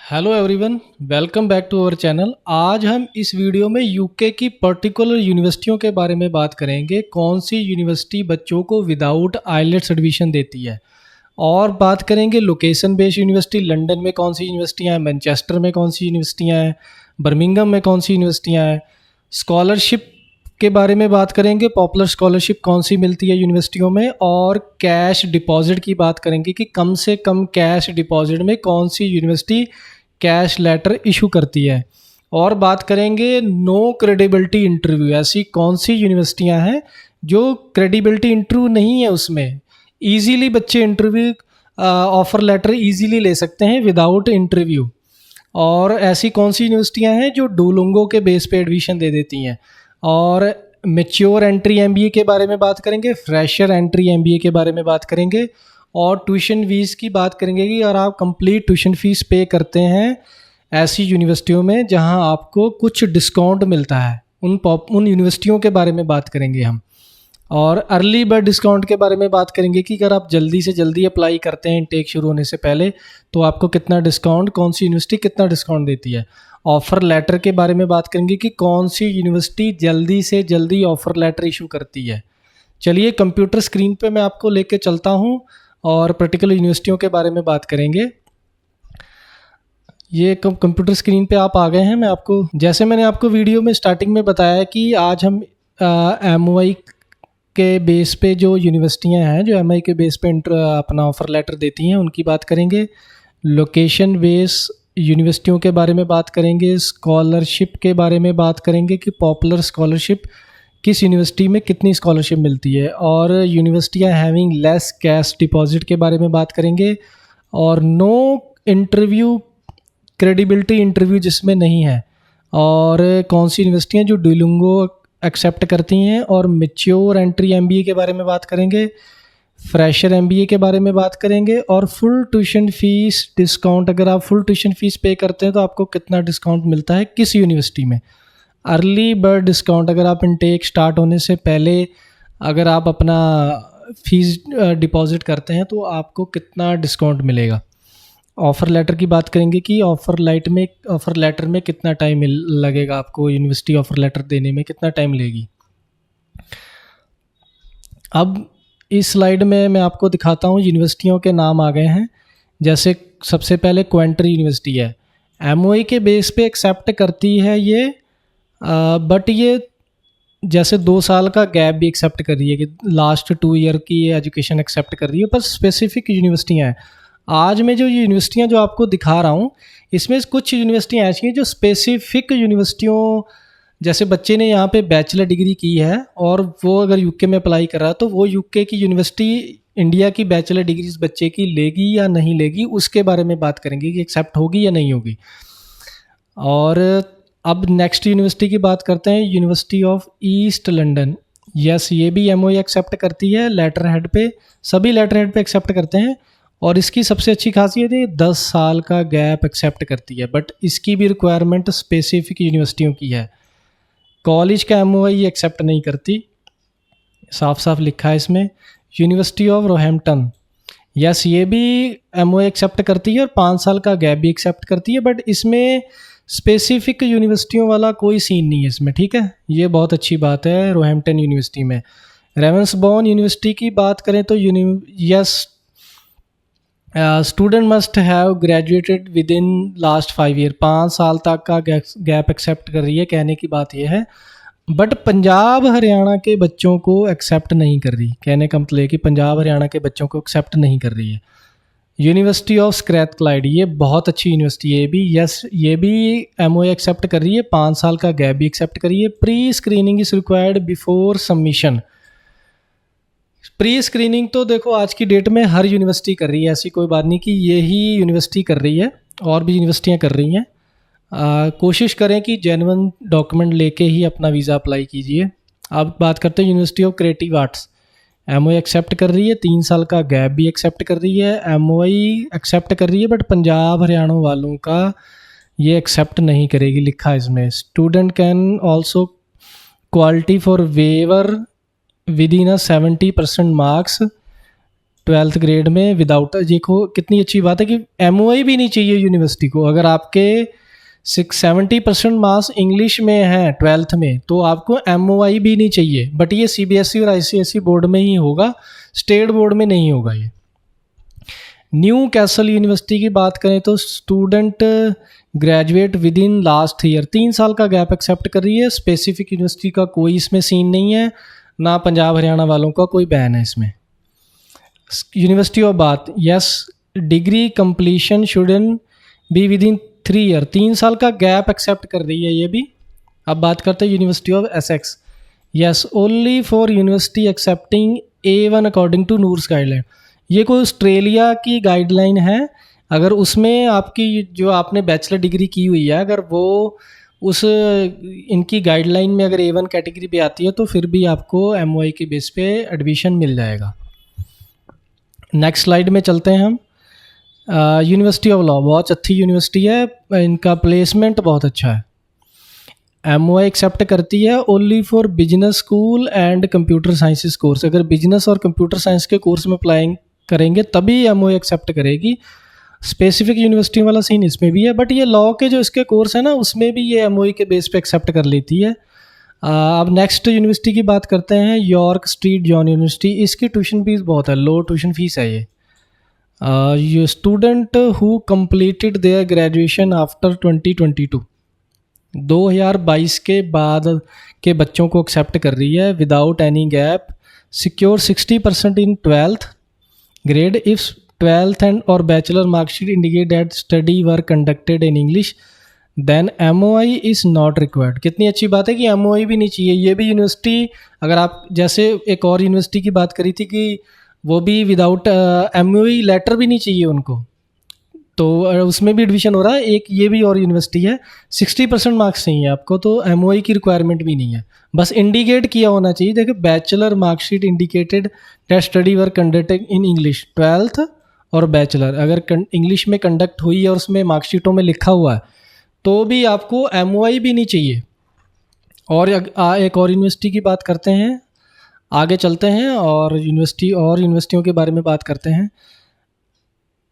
Hello everyone, welcome back to our channel. आज हम इस वीडियो में यूके की पर्टिकुलर यूनिवर्सिटियों के बारे में बात करेंगे। कौन सी यूनिवर्सिटी बच्चों को विदाउट आइलेट्स एडमिशन देती है, और बात करेंगे लोकेशन बेस्ड यूनिवर्सिटी। लंदन में कौन सी यूनिवर्सिटियाँ हैं, मैनचेस्टर में कौन सी यूनिवर्सिटियाँ हैं, बर्मिंघम में कौन सी यूनिवर्सिटियाँ हैं। स्कॉलरशिप के बारे में बात करेंगे, पॉपुलर स्कॉलरशिप कौन सी मिलती है यूनिवर्सिटियों में। और कैश डिपॉजिट की बात करेंगे कि कम से कम कैश डिपॉजिट में कौन सी यूनिवर्सिटी कैश लेटर इशू करती है। और बात करेंगे नो क्रेडिबिलिटी इंटरव्यू, ऐसी कौन सी यूनिवर्सिटियां हैं जो क्रेडिबिलिटी इंटरव्यू नहीं है, उसमें ईजीली बच्चे इंटरव्यू ऑफर लेटर ईजीली ले सकते हैं विदाउट इंटरव्यू। और ऐसी कौन सी यूनिवर्सिटियां हैं जो डुओलिंगो के बेस पे एडमिशन दे देती हैं। और मैच्योर एंट्री एमबीए के बारे में बात करेंगे, फ्रेशर एंट्री एमबीए के बारे में बात करेंगे, और ट्यूशन फीस की बात करेंगे कि अगर आप कंप्लीट ट्यूशन फीस पे करते हैं ऐसी यूनिवर्सिटियों में जहां आपको कुछ डिस्काउंट मिलता है, उन यूनिवर्सिटियों के बारे में बात करेंगे हम। और अर्ली बर्ड डिस्काउंट के बारे में बात करेंगे कि अगर आप जल्दी से जल्दी अप्लाई करते हैं इनटेक शुरू होने से पहले, तो आपको कितना डिस्काउंट, कौन सी यूनिवर्सिटी कितना डिस्काउंट देती है। ऑफ़र लेटर के बारे में बात करेंगे कि कौन सी यूनिवर्सिटी जल्दी से जल्दी ऑफ़र लेटर इशू करती है। चलिए कंप्यूटर स्क्रीन पे मैं आपको लेके चलता हूँ और पर्टिकुलर यूनिवर्सिटियों के बारे में बात करेंगे। ये कंप्यूटर स्क्रीन पे आप आ गए हैं। मैं आपको, जैसे मैंने आपको वीडियो में स्टार्टिंग में बताया कि आज हम एमओआई के बेस पे जो यूनिवर्सिटियां हैं, जो एमआई के बेस पे अपना ऑफ़र लेटर देती हैं, उनकी बात करेंगे। लोकेशन बेस यूनिवर्सिटियों के बारे में बात करेंगे। स्कॉलरशिप के बारे में बात करेंगे कि पॉपुलर स्कॉलरशिप किस यूनिवर्सिटी में कितनी स्कॉलरशिप मिलती है। और यूनिवर्सिटियां हैविंग लेस कैश डिपॉजिट के बारे में बात करेंगे। और नो इंटरव्यू, क्रेडिबिलिटी इंटरव्यू जिसमें नहीं है। और कौन सी यूनिवर्सिटियां जो डुओलिंगो एक्सेप्ट करती हैं। और मैच्योर एंट्री एमबीए के बारे में बात करेंगे, फ्रेशर एमबीए के बारे में बात करेंगे। और फुल ट्यूशन फीस डिस्काउंट, अगर आप फुल ट्यूशन फीस पे करते हैं तो आपको कितना डिस्काउंट मिलता है किस यूनिवर्सिटी में। अर्ली बर्ड डिस्काउंट, अगर आप इनटेक स्टार्ट होने से पहले अगर आप अपना फीस डिपॉजिट करते हैं तो आपको कितना डिस्काउंट मिलेगा। ऑफ़र लेटर की बात करेंगे कि ऑफ़र लेटर में कितना टाइम लगेगा आपको, यूनिवर्सिटी ऑफ़र लेटर देने में कितना टाइम लेगी। अब इस स्लाइड में मैं आपको दिखाता हूँ, यूनिवर्सिटियों के नाम आ गए हैं। जैसे सबसे पहले क्वेंट्री यूनिवर्सिटी है, एमओई के बेस पे एक्सेप्ट करती है ये, बट ये जैसे 2 साल का गैप भी एक्सेप्ट कर रही है कि लास्ट 2 ईयर की एजुकेशन एक्सेप्ट कर रही है। पर स्पेसिफिक यूनिवर्सिटियाँ हैं। आज मैं जो यूनिवर्सिटियाँ जो आपको दिखा रहा हूँ, इसमें कुछ यूनिवर्सिटियाँ ऐसी हैं जो स्पेसिफिक यूनिवर्सिटियों, जैसे बच्चे ने यहाँ पे बैचलर डिग्री की है और वो अगर यूके में अप्लाई कर रहा है तो वो यूके की यूनिवर्सिटी इंडिया की बैचलर डिग्री इस बच्चे की लेगी या नहीं लेगी, उसके बारे में बात करेंगे कि एक्सेप्ट होगी या नहीं होगी। और अब नेक्स्ट यूनिवर्सिटी की बात करते हैं, university of East London. Yes, ये भी एमओई एक्सेप्ट करती है लेटर हेड पे, सभी लेटर हेड पे एक्सेप्ट करते हैं। और इसकी सबसे अच्छी खासियत है 10 साल का गैप एक्सेप्ट करती है, बट इसकी भी रिक्वायरमेंट स्पेसिफिक यूनिवर्सिटियों की है। कॉलेज का एमओआई एक्सेप्ट नहीं करती, साफ साफ लिखा है इसमें। यूनिवर्सिटी ऑफ रोहैम्पटन, यस, ये भी एमओआई एक्सेप्ट करती है और 5 साल का गैप भी एक्सेप्ट करती है, बट इसमें स्पेसिफिक यूनिवर्सिटियों वाला कोई सीन नहीं है इसमें, ठीक है। ये बहुत अच्छी बात है रोहैम्पटन यूनिवर्सिटी में। रेवेंसबॉर्न यूनिवर्सिटी की बात करें तो yes, student must have graduated within last 5 year, 5 साल तक का गैप एक्सेप्ट कर रही है। कहने की बात यह है, बट पंजाब हरियाणा के बच्चों को एक्सेप्ट नहीं कर रही। कहने का मतलब है कि पंजाब हरियाणा के बच्चों को एक्सेप्ट नहीं कर रही है। यूनिवर्सिटी ऑफ स्ट्रैथक्लाइड, ये बहुत अच्छी यूनिवर्सिटी है, ये भी यस, ये भी एमओए एक्सेप्ट कर रही है, 5 साल का गैप भी एक्सेप्ट कर रही है। Pre screening is required before submission. Pre screening तो देखो आज की डेट में हर यूनिवर्सिटी कर रही है, ऐसी कोई बात नहीं कि यही यूनिवर्सिटी कर रही है, और भी यूनिवर्सिटियां कर रही हैं। कोशिश करें कि जेन्युइन डॉक्यूमेंट लेके ही अपना वीज़ा अप्लाई कीजिए। अब बात करते हैं university of creative arts, MOE accept कर रही है, 3 साल का गैप भी एक्सेप्ट कर रही है, एमओई एक्सेप्ट कर रही है, बट पंजाब हरियाणा वालों का ये एक्सेप्ट नहीं करेगी, लिखा है इसमें। Student can also quality for waiver within 70% marks 12th grade में विदाउट, देखो कितनी अच्छी बात है कि MOI भी नहीं चाहिए यूनिवर्सिटी को। अगर आपके 70% मार्क्स इंग्लिश में हैं 12th में तो आपको MOI भी नहीं चाहिए। बट ये CBSE और ICSE बोर्ड में ही होगा, स्टेट बोर्ड में नहीं होगा ये। न्यू कैसल यूनिवर्सिटी की बात करें तो student graduate with in last year, 3 साल का गैप एक्सेप्ट कर रही है। स्पेसिफिक यूनिवर्सिटी का कोई इसमें सीन नहीं है, ना पंजाब हरियाणा वालों का कोई बैन है इसमें। University of bath, yes, degree completion shouldn't be with in 3 year, 3 साल का गैप एक्सेप्ट कर रही है ये भी। अब बात करते हैं university of Essex, yes, only for university accepting A1 according to नूर्स गाइडलाइन। ये कोई ऑस्ट्रेलिया की गाइडलाइन है। अगर उसमें आपकी जो आपने बैचलर डिग्री की हुई है, अगर वो उस इनकी गाइडलाइन में अगर A1 कैटेगरी पे आती है तो फिर भी आपको MOI के बेस पे एडमिशन मिल जाएगा। नेक्स्ट स्लाइड में चलते हैं हम। यूनिवर्सिटी ऑफ लॉ बहुत अच्छी यूनिवर्सिटी है, इनका प्लेसमेंट बहुत अच्छा है। MOI एक्सेप्ट करती है only for business school and computer sciences course. अगर बिजनेस और कंप्यूटर साइंस के कोर्स में अप्लाई करेंगे तभी MOI एक्सेप्ट करेगी। स्पेसिफिक यूनिवर्सिटी वाला सीन इसमें भी है, बट ये लॉ के जो इसके कोर्स है ना उसमें भी ये MOI के बेस पे एक्सेप्ट कर लेती है। अब नेक्स्ट यूनिवर्सिटी की बात करते हैं, यॉर्क स्ट्रीट जॉन यूनिवर्सिटी। इसकी ट्यूशन फीस बहुत है, लो ट्यूशन फीस है ये student who completed their graduation after 2022 के बाद के बच्चों को एक्सेप्ट कर रही है without any gap. Secure 60% in 12th grade if 12th end और bachelor marksheet indicate that study were conducted in English then MOI is not required. कितनी अच्छी बात है कि MOI भी नहीं चाहिए। ये भी यूनिवर्सिटी, अगर आप जैसे एक और यूनिवर्सिटी की बात करी थी कि वो भी विदाउट MOI लेटर भी नहीं चाहिए उनको, तो उसमें भी एडमिशन हो रहा है। एक ये भी और यूनिवर्सिटी है, 60% मार्क्स चाहिए आपको, तो MOI की रिक्वायरमेंट भी नहीं है, बस इंडिकेट किया होना चाहिए। देखो bachelor marksheet indicated that study were conducted in English 12th और बैचलर, अगर इंग्लिश में कंडक्ट हुई है और उसमें मार्कशीटों में लिखा हुआ है तो भी आपको MOI भी नहीं चाहिए। और एक और यूनिवर्सिटी की बात करते हैं, आगे चलते हैं और यूनिवर्सिटियों के बारे में बात करते हैं।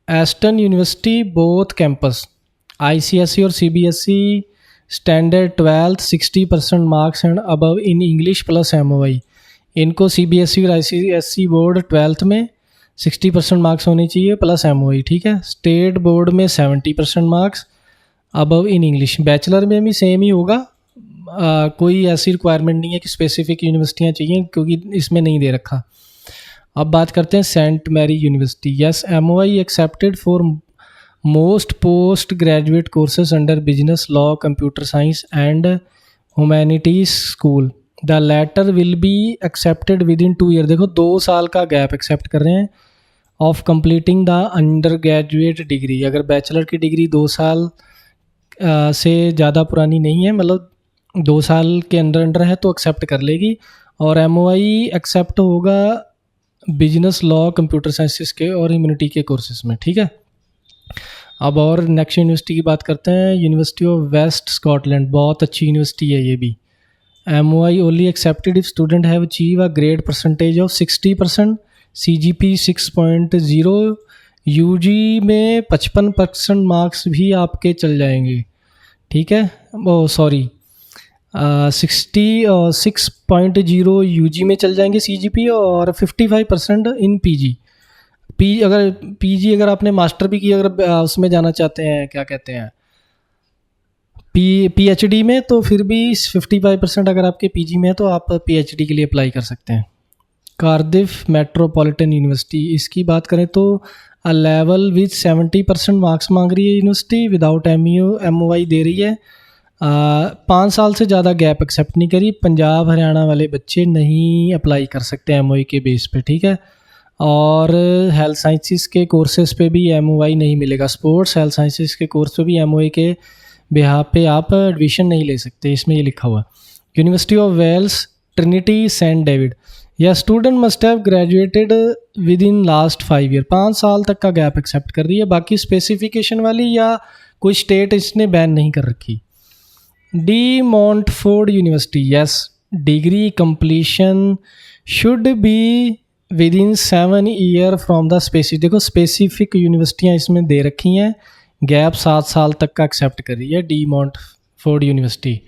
Aston university both campus, ICSE और CBSE standard 12th 60% marks and above in English plus MOI। इनको CBSE और ICSE बोर्ड 12th में 60% मार्क्स होने चाहिए प्लस MOI, ठीक है। स्टेट बोर्ड में 70% marks above in English. Bachelor में भी सेम ही होगा, कोई ऐसी रिक्वायरमेंट नहीं है कि स्पेसिफिक यूनिवर्सिटियाँ चाहिए, क्योंकि इसमें नहीं दे रखा। अब बात करते हैं saint Mary university, yes, MOI accepted for most postgraduate courses under business law computer science and humanities school. The letter will be accepted within 2 year. देखो 2 साल का गैप एक्सेप्ट कर रहे हैं of completing the undergraduate degree. अगर bachelor की degree 2 साल से ज़्यादा पुरानी नहीं है, मतलब 2 साल के अंडर है तो एक्सेप्ट कर लेगी। और MOI एक्सेप्ट होगा बिजनेस लॉ कंप्यूटर साइंसेस के और ह्यूमैनिटी के कोर्सेज में, ठीक है। अब और नेक्स्ट यूनिवर्सिटी की बात करते हैं, यूनिवर्सिटी ऑफ वेस्ट स्कॉटलैंड, बहुत अच्छी यूनिवर्सिटी है ये भी। MOI only accepted if student have achieve a grade percentage of 60%, CGP 6.0, UG में 55% मार्क्स भी आपके चल जाएंगे, ठीक है। ओ सॉरी 6.0 UG में चल जाएंगे CGP और 55% इन PG अगर आपने मास्टर भी किया, अगर उसमें जाना चाहते हैं, क्या कहते हैं, PhD में, तो फिर भी 55% अगर आपके PG में है तो आप PhD के लिए अप्लाई कर सकते हैं। कार्डिफ मेट्रोपॉलिटन यूनिवर्सिटी, इसकी बात करें तो अ लेवल विद 70% मार्क्स मांग रही है यूनिवर्सिटी, विदाउट MOI दे रही है। 5 साल से ज़्यादा गैप एक्सेप्ट नहीं करी। पंजाब हरियाणा वाले बच्चे नहीं अप्लाई कर सकते MOI के बेस पे, ठीक है। और हेल्थ साइंसेस के कोर्सेज पे भी MOI नहीं मिलेगा। स्पोर्ट्स हेल्थ साइंसेस के कोर्स पे भी MOI के बिहार पे आप एडमिशन नहीं ले सकते, इसमें ये लिखा हुआ। University of Wales Trinity Saint David, या student must have graduated within last 5 year. 5 साल तक का गैप एक्सेप्ट कर रही है, बाकी स्पेसिफिकेशन वाली या कोई स्टेट इसने बैन नहीं कर रखी। D Montford university, yes, degree completion should be with in 7 year from the specific, देखो स्पेसिफिक यूनिवर्सिटियाँ इसमें दे रखी हैं, गैप 7 साल तक का एक्सेप्ट कर रही है D Montford university.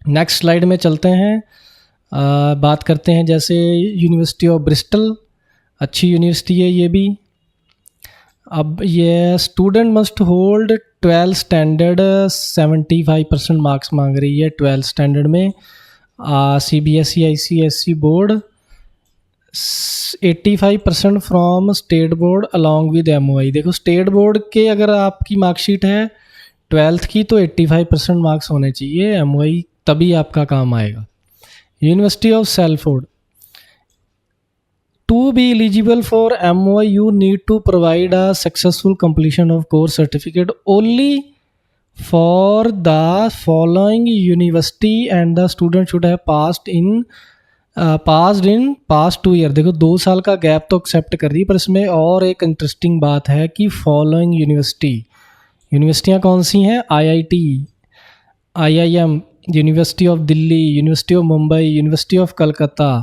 Next slide में चलते हैं, बात करते हैं जैसे यूनिवर्सिटी ऑफ ब्रिस्टल, अच्छी यूनिवर्सिटी है ये भी। अब ये student must hold 12 standard, 75% marks मांग रही है 12 स्टैंडर्ड में। CBSE ICSE board 85% from state board along with MOI। देखो स्टेट बोर्ड के अगर आपकी मार्कशीट है 12th की तो 85% मार्क्स होने चाहिए MOI, तभी आपका काम आएगा। University of Salford, to be eligible for MOI you need to provide a successful completion of course certificate only for the following university and the student should have passed in past 2 year। देखो 2 साल का gap तो accept कर रही है, पर इसमें और एक इंटरेस्टिंग बात है कि फॉलोइंग यूनिवर्सिटियाँ कौन सी हैं? IIT, IIM, university of Delhi, university of Mumbai, university of Calcutta.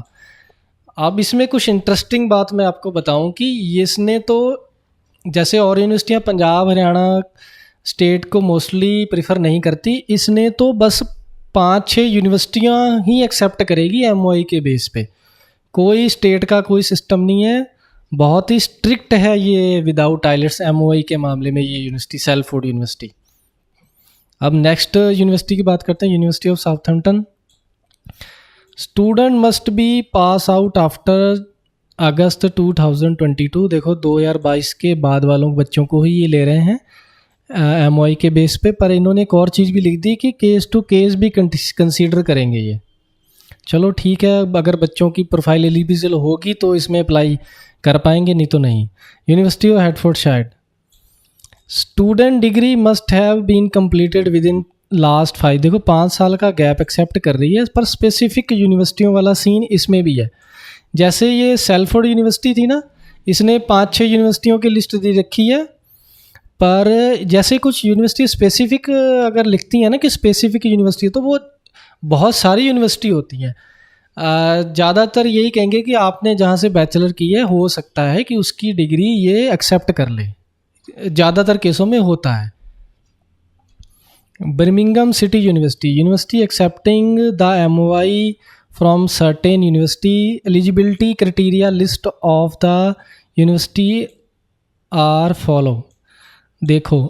अब इसमें कुछ इंटरेस्टिंग बात मैं आपको बताऊं कि इसने तो जैसे और यूनिवर्सिटियां पंजाब हरियाणा स्टेट को मोस्टली प्रिफर नहीं करती, इसने तो बस 5-6 यूनिवर्सिटियां ही एक्सेप्ट करेगी MOI के बेस पे। कोई स्टेट का कोई सिस्टम नहीं है, बहुत ही स्ट्रिक्ट है ये विदाउट आइलेट्स MOI के मामले में ये यूनिवर्सिटी, सैलफोर्ड यूनिवर्सिटी। अब नेक्स्ट यूनिवर्सिटी की बात करते हैं, university of Southampton. Student must be pass out after August 2022। देखो 2022 के बाद वालों बच्चों को ही ये ले रहे हैं MOI के बेस पे, पर इन्होंने एक और चीज़ भी लिख दी कि केस टू केस भी कंसीडर करेंगे ये। चलो ठीक है, अगर बच्चों की प्रोफाइल एलिजिबल होगी तो इसमें अप्लाई कर पाएंगे, नहीं तो नहीं। University of Hertfordshire, student degree must have been completed within last 5। देखो 5 साल का गैप एक्सेप्ट कर रही है, पर स्पेसिफिक यूनिवर्सिटियों वाला सीन इसमें भी है। जैसे ये सैलफोर्ड यूनिवर्सिटी थी ना, इसने 5-6 यूनिवर्सिटियों की लिस्ट दे रखी है, पर जैसे कुछ यूनिवर्सिटी स्पेसिफिक अगर लिखती हैं ना कि स्पेसिफिक यूनिवर्सिटी, तो वो बहुत सारी यूनिवर्सिटी होती हैं। ज़्यादातर यही कहेंगे कि आपने जहाँ से बैचलर की है हो सकता है कि उसकी डिग्री ये एक्सेप्ट कर ले, ज़्यादातर केसों में होता है। Birmingham city university accepting the MOI from certain university, eligibility criteria list of the university are follow. देखो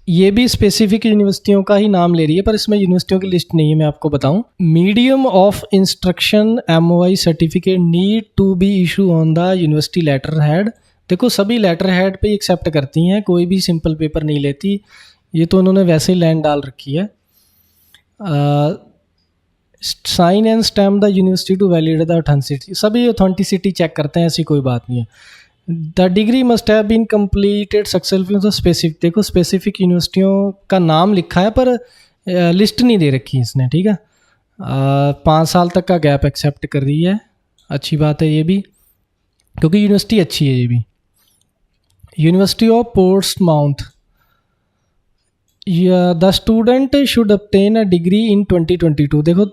ये भी स्पेसिफिक यूनिवर्सिटियों का ही नाम ले रही है, पर इसमें यूनिवर्सिटियों की लिस्ट नहीं है, मैं आपको बताऊं। Medium of instruction MOI certificate need to be issue on the university letter head. देखो सभी लेटर हेड पे एक्सेप्ट करती हैं, कोई भी सिंपल पेपर नहीं लेती, ये तो उन्होंने वैसे ही लैंड डाल रखी है। Sign and stamp the university to validate the authenticity, सभी ऑथेंटिसिटी चेक करते हैं, ऐसी कोई बात नहीं है। The degree must have been completed successfully the specific. देखो स्पेसिफिक यूनिवर्सिटियों का नाम लिखा है, पर लिस्ट नहीं दे रखी इसने, ठीक है। 5 साल तक का गैप एक्सेप्ट कर रही है, अच्छी बात है ये भी, क्योंकि यूनिवर्सिटी अच्छी है ये भी। University of Portsmouth, the student should obtain a degree in 2022। देखो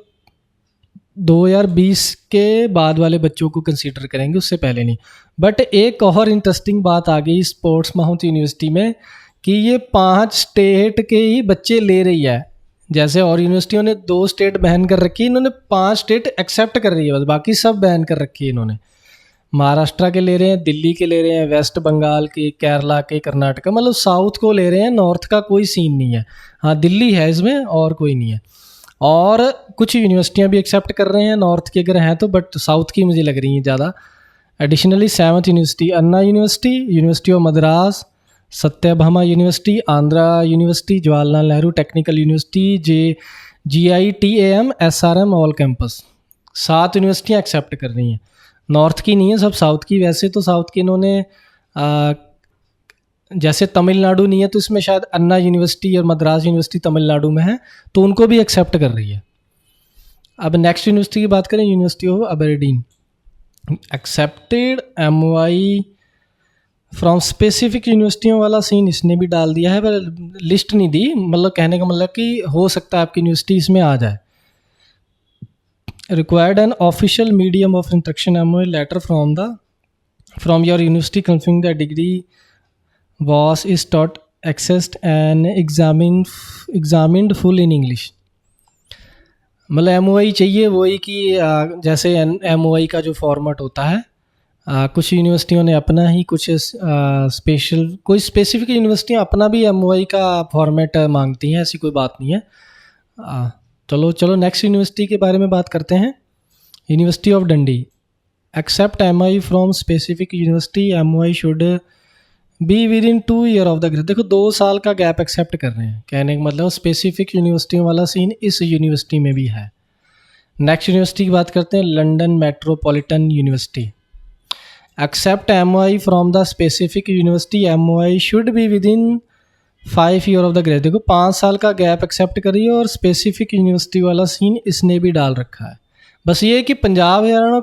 2020 के बाद वाले बच्चों को कंसीडर करेंगे, उससे पहले नहीं। बट एक और इंटरेस्टिंग बात आ गई पोर्ट्समाउथ यूनिवर्सिटी में कि ये 5 स्टेट के ही बच्चे ले रही है। जैसे और यूनिवर्सिटियों ने 2 स्टेट बैन कर रखी है, इन्होंने 5 स्टेट एक्सेप्ट कर रही है, बस बाकी सब बैन कर रखी है इन्होंने। महाराष्ट्र के ले रहे हैं, दिल्ली के ले रहे हैं, वेस्ट बंगाल के, केरला के, कर्नाटका, मतलब साउथ को ले रहे हैं, नॉर्थ का कोई सीन नहीं है। हाँ दिल्ली है इसमें, और कोई नहीं है। और कुछ यूनिवर्सिटियां भी एक्सेप्ट कर रहे हैं नॉर्थ की अगर हैं तो, बट साउथ की मुझे लग रही हैं ज़्यादा। Additionally 7th university Anna university, university of Madras, Sathyabama university, Andhra university, Jawaharlal Nehru technical university, GITAM SRM all campus, 7 यूनिवर्सिटियाँ एक्सेप्ट कर रही हैं। नॉर्थ की नहीं है, सब साउथ की। वैसे तो साउथ की इन्होंने जैसे तमिलनाडु नहीं है तो इसमें शायद अन्ना यूनिवर्सिटी और मद्रास यूनिवर्सिटी तमिलनाडु में है, तो उनको भी एक्सेप्ट कर रही है। अब नेक्स्ट यूनिवर्सिटी की बात करें, university of Aberdeen, accepted MOI from specific यूनिवर्सिटियों वाला सीन इसने भी डाल दिया है, पर लिस्ट नहीं दी, मतलब कहने का मतलब कि हो सकता है आपकी यूनिवर्सिटी इसमें आ जाए। required an official medium of instruction MOA letter from your university confirming the degree was is taught, accessed and examined full in English। मतलब MOI चाहिए वही कि जैसे MOI का जो फॉर्मेट होता है, कुछ यूनिवर्सिटियों ने अपना ही, कुछ स्पेशल, कोई स्पेसिफिक यूनिवर्सिटियाँ अपना भी MOI का फॉर्मेट मांगती हैं, ऐसी कोई बात नहीं है। चलो नेक्स्ट यूनिवर्सिटी के बारे में बात करते हैं। University of Dundee, accept MOI from specific university, MOI should be within 2 year of the grade. देखो 2 साल का गैप एक्सेप्ट कर रहे हैं, कहने का मतलब स्पेसिफिक यूनिवर्सिटी वाला सीन इस यूनिवर्सिटी में भी है। नेक्स्ट यूनिवर्सिटी की बात करते हैं, London metropolitan university, accept MOI from the specific university, MOI should be within 5 year of the grade. देखो 5 साल का गैप एक्सेप्ट करिए और स्पेसिफिक यूनिवर्सिटी वाला सीन इसने भी डाल रखा है। बस ये है कि पंजाब हरियाणा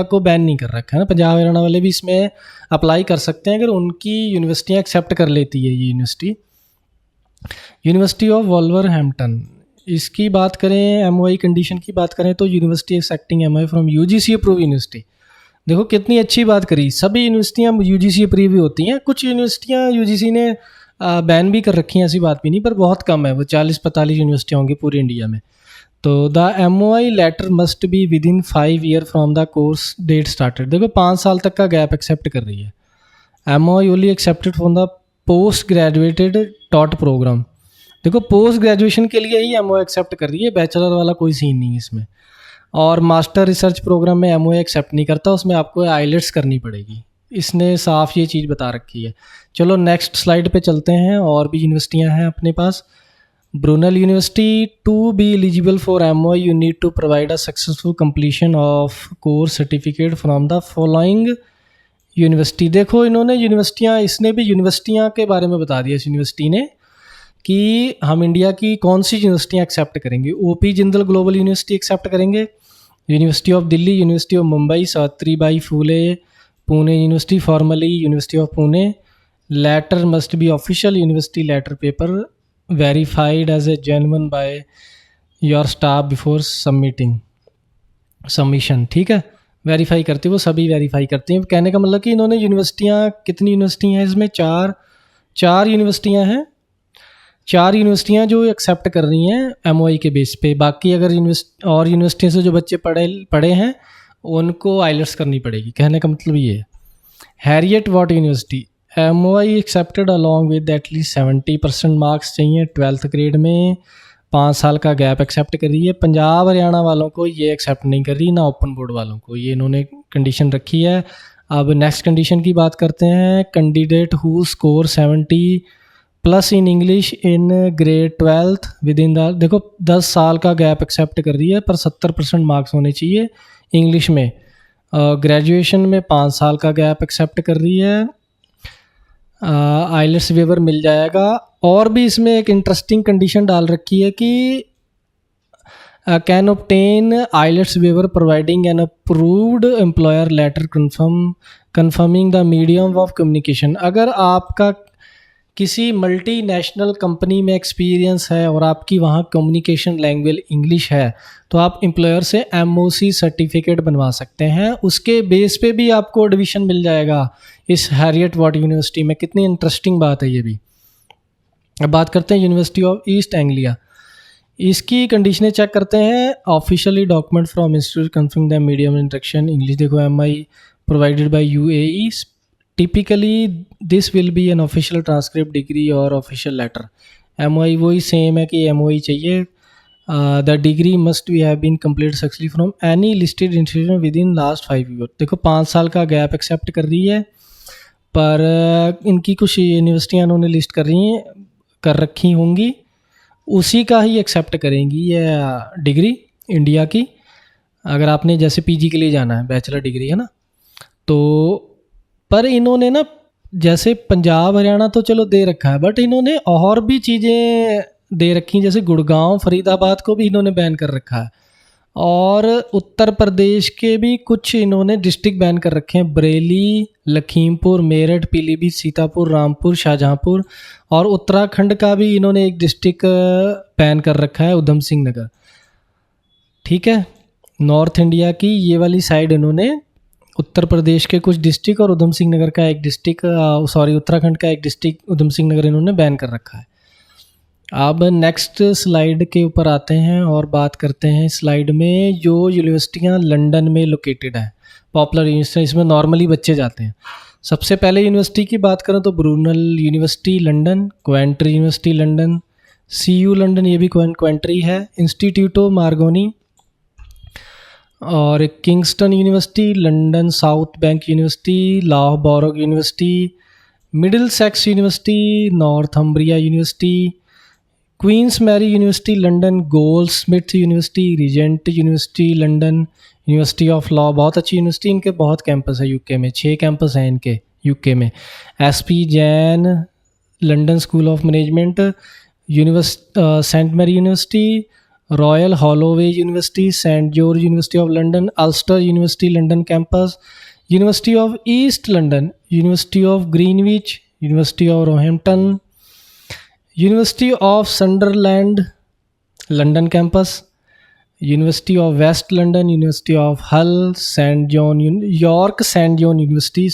को बैन नहीं कर रखा है ना, पंजाब हरियाणा वाले भी इसमें अप्लाई कर सकते हैं अगर उनकी यूनिवर्सिटियाँ एक्सेप्ट कर लेती है ये यूनिवर्सिटी। यूनिवर्सिटी ऑफ वोल्वरहैम्पटन, इसकी बात करें, MOI कंडीशन की बात करें तो university accepting MOI from UGC approve university. देखो कितनी अच्छी बात करी, सभी यूनिवर्सिटियाँ UGC अप्रूव ही होती हैं। कुछ यूनिवर्सिटियाँ UGC ने बैन भी कर रखी हैं, ऐसी बात भी नहीं, पर बहुत कम है, वो 40-45 यूनिवर्सिटियाँ होंगी पूरी इंडिया में। तो the MOI letter must be within 5 year from the course date started. देखो 5 साल तक का गैप एक्सेप्ट कर रही है। MOI only accepted from the post graduated taught programme. देखो पोस्ट ग्रेजुएशन के लिए ही MOI एक्सेप्ट कर रही है, बैचलर वाला कोई सीन नहीं है इसमें। और मास्टर रिसर्च प्रोग्राम में MOI एक्सेप्ट नहीं करता, उसमें आपको IELTS करनी पड़ेगी। इसने साफ ये चीज़ बता रखी है। चलो नेक्स्ट स्लाइड पे चलते हैं, और भी यूनिवर्सिटियाँ हैं अपने पास। Brunel university, to be eligible for MOI you need to provide a successful completion of course certificate from the following university. देखो इन्होंने यूनिवर्सिटियाँ, इसने भी यूनिवर्सिटियाँ के बारे में बता दिया इस यूनिवर्सिटी ने कि हम इंडिया की कौन सी यूनिवर्सिटियाँ एक्सेप्ट करेंगे। OP Jindal global university accept करेंगे, university of Delhi, university of Mumbai, Savitribai Phule Pune university, formerly university of Pune. Letter must be official university letter paper verified as a genuine by your staff before submission. ठीक है, वेरीफाई करती है, वो सभी वेरीफाई करती हैं। कहने का मतलब कि इन्होंने यूनिवर्सिटियाँ, कितनी यूनिवर्सिटी हैं इसमें, चार यूनिवर्सिटियाँ हैं, 4 यूनिवर्सिटियाँ जो एक्सेप्ट कर रही हैं MOI के बेस पे। बाकी अगर यूनिवर्सिटी से जो बच्चे पढ़े हैं उनको IELTS करनी पड़ेगी, कहने का मतलब ये है। Heriot Watt university, MOI accepted along with at least 70% marks चाहिए 12th ग्रेड में, 5 साल का गैप एक्सेप्ट कर रही है। पंजाब हरियाणा वालों को ये एक्सेप्ट नहीं कर रही, ना ओपन बोर्ड वालों को, ये इन्होंने कंडीशन रखी है। अब नेक्स्ट कंडीशन की बात करते हैं, candidate who score 70+ in English in grade 12th with in the. देखो 10 साल का गैप एक्सेप्ट कर रही है, पर 70% मार्क्स होने चाहिए इंग्लिश में। ग्रेजुएशन में 5 साल का गैप एक्सेप्ट कर रही है, IELTS वेवर मिल जाएगा। और भी इसमें एक इंटरेस्टिंग कंडीशन डाल रखी है कि can obtain IELTS waiver providing an approved employer letter confirming the medium of communication. अगर आपका किसी मल्टीनेशनल कंपनी में एक्सपीरियंस है और आपकी वहाँ कम्युनिकेशन लैंग्वेज इंग्लिश है, तो आप एम्प्लॉयर से MOC सर्टिफिकेट बनवा सकते हैं, उसके बेस पे भी आपको एडमिशन मिल जाएगा इस हैरियट वाट यूनिवर्सिटी में। कितनी इंटरेस्टिंग बात है ये भी। अब बात करते हैं यूनिवर्सिटी ऑफ ईस्ट एंग्लिया, इसकी कंडीशनें चेक करते हैं। Officially document from institute confirming the medium instruction English. देखो MI provided by UAE, typically this will be an official transcript degree और ऑफिशियल लेटर। MOI वही सेम है कि MOI चाहिए। The degree must be have been complete successfully from any listed institution within last 5 year. देखो 5 साल का gap accept कर रही है, पर इनकी कुछ यूनिवर्सिटियाँ इन्होंने लिस्ट कर रखी होंगी, उसी का ही एक्सेप्ट करेंगी ये डिग्री इंडिया की। अगर आपने जैसे PG के लिए जाना है, बैचलर डिग्री है ना, तो पर इन्होंने ना जैसे पंजाब हरियाणा तो चलो दे रखा है, बट इन्होंने और भी चीज़ें दे रखी, जैसे गुड़गांव फरीदाबाद को भी इन्होंने बैन कर रखा है, और उत्तर प्रदेश के भी कुछ इन्होंने डिस्ट्रिक्ट बैन कर रखे हैं, बरेली, लखीमपुर, मेरठ, पीलीभीत, सीतापुर, रामपुर, शाहजहांपुर, और उत्तराखंड का भी इन्होंने एक डिस्ट्रिक्ट बैन कर रखा है, उधम सिंह नगर। ठीक है, नॉर्थ इंडिया की ये वाली साइड इन्होंने उत्तर प्रदेश के कुछ डिस्ट्रिक्ट और उधम सिंह नगर का एक डिस्ट्रिक्ट, उत्तराखंड का एक डिस्ट्रिक्ट उधम सिंह नगर इन्होंने बैन कर रखा है। अब नेक्स्ट स्लाइड के ऊपर आते हैं और बात करते हैं स्लाइड में जो यूनिवर्सिटियां लंदन में लोकेटेड है, पॉपुलर यूनिवर्सिटी, इसमें नॉर्मली बच्चे जाते हैं। सबसे पहले यूनिवर्सिटी की बात करें तो Brunel university London, Coventry university London, CU London, ये भी क्वेंट्री है, इंस्टीट्यूट ऑफ मार्गोनी और Kingston university London, South Bank university, Lahore university, Middlesex university, Northumbria university, Queens Mary university London, Goldsmith university, Regent university London, university of law, बहुत अच्छी university, इनके बहुत campus है UK में, 6 campus हैं इनके UK में। SP Jain London school of management, Saint Mary university, Royal Holloway university, Saint George university of London, Ulster university London campus, university of East London, university of Greenwich, university of Roehampton, university of Sunderland London campus, university of West London, university of Hull, Saint John university,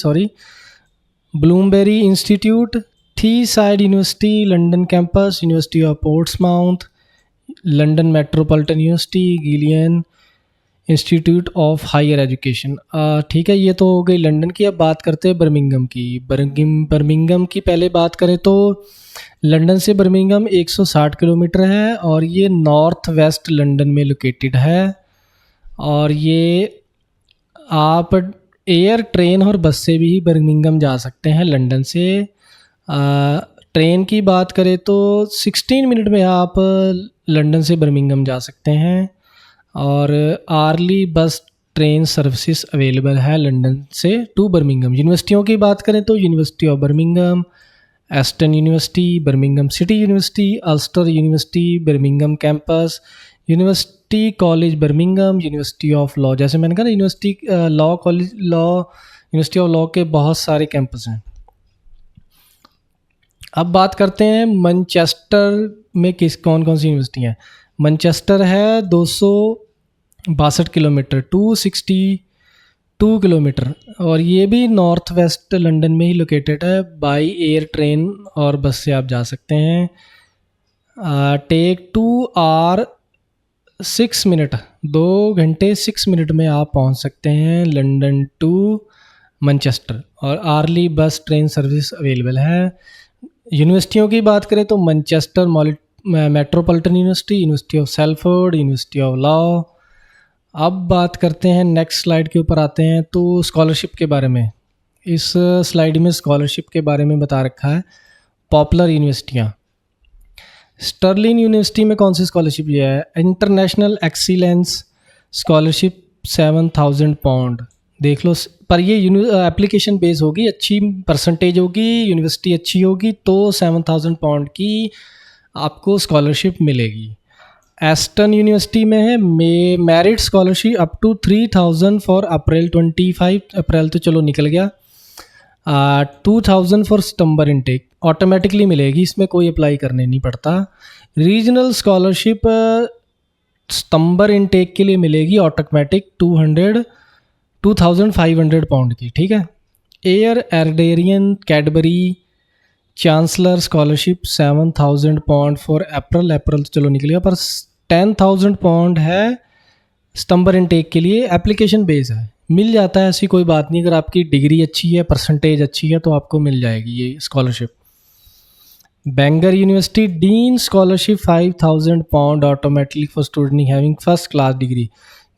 Bloomsbury institute, Teesside university London campus, university of Portsmouth London metropolitan university, Gillian institute of higher education. ठीक है, ये तो हो गई London की। अब बात करते हैं बर्मिंघम की। बर्मिंघम की पहले बात करें तो लंदन से बर्मिंघम 160 किलोमीटर है और ये नॉर्थ वेस्ट लंदन में लोकेटेड है। और ये आप एयर, ट्रेन और बस से भी बर्मिंघम जा सकते हैं लंदन से। ट्रेन की बात करें तो 16 मिनट में आप लंदन से बर्मिंघम जा सकते हैं और early bus train services available है लंदन से टू बर्मिंघम। यूनिवर्सिटियों की बात करें तो university of Birmingham, Aston university, Birmingham city university, Ulster university, Birmingham campus, university college Birmingham, university of law, जैसे मैंने कहा ना university law college, university of law के बहुत सारे कैंपस हैं। अब बात करते हैं मैनचेस्टर में कौन कौन सी यूनिवर्सिटी हैं। मैनचेस्टर है 262 किलोमीटर, 262 किलोमीटर, और ये भी नॉर्थ वेस्ट लंदन में ही लोकेटेड है। बाई एयर, ट्रेन और बस से आप जा सकते हैं। टेक 2 आवर 6 मिनट, 2 घंटे 6 मिनट में आप पहुंच सकते हैं लंदन टू मैनचेस्टर, और early bus train service available है। यूनिवर्सिटियों की बात करें तो Manchester Metropolitan university, university of Salford, university of law. अब बात करते हैं, नेक्स्ट स्लाइड के ऊपर आते हैं तो स्कॉलरशिप के बारे में। इस स्लाइड में स्कॉलरशिप के बारे में बता रखा है। पॉपुलर यूनिवर्सिटियाँ, स्टर्लिंग यूनिवर्सिटी में कौन सी स्कॉलरशिप ये है, इंटरनेशनल एक्सीलेंस स्कॉलरशिप 7,000 पाउंड, देख लो। पर ये एप्लीकेशन बेस होगी, अच्छी परसेंटेज होगी, यूनिवर्सिटी अच्छी होगी तो 7,000 पाउंड की आपको स्कॉलरशिप मिलेगी। एस्टन यूनिवर्सिटी में है merit scholarship up to 3,000 for April 25, April तो चलो निकल गया, 2,000 फॉर सितंबर इनटेक, ऑटोमेटिकली मिलेगी, इसमें कोई अप्लाई करने नहीं पड़ता। रीजनल स्कॉलरशिप सितंबर इनटेक के लिए मिलेगी ऑटोमेटिक 2,500 पाउंड की, ठीक है। एयर एर्डेरियन Cadbury chancellor scholarship 7,000 pound for April तो चलो निकल गया, पर 10,000 पाउंड है सितंबर इनटेक के लिए, एप्लीकेशन बेस है, मिल जाता है, ऐसी कोई बात नहीं। अगर आपकी डिग्री अच्छी है, परसेंटेज अच्छी है तो आपको मिल जाएगी ये scholarship. Banger university dean scholarship 5,000 pound automatically for student having first class degree.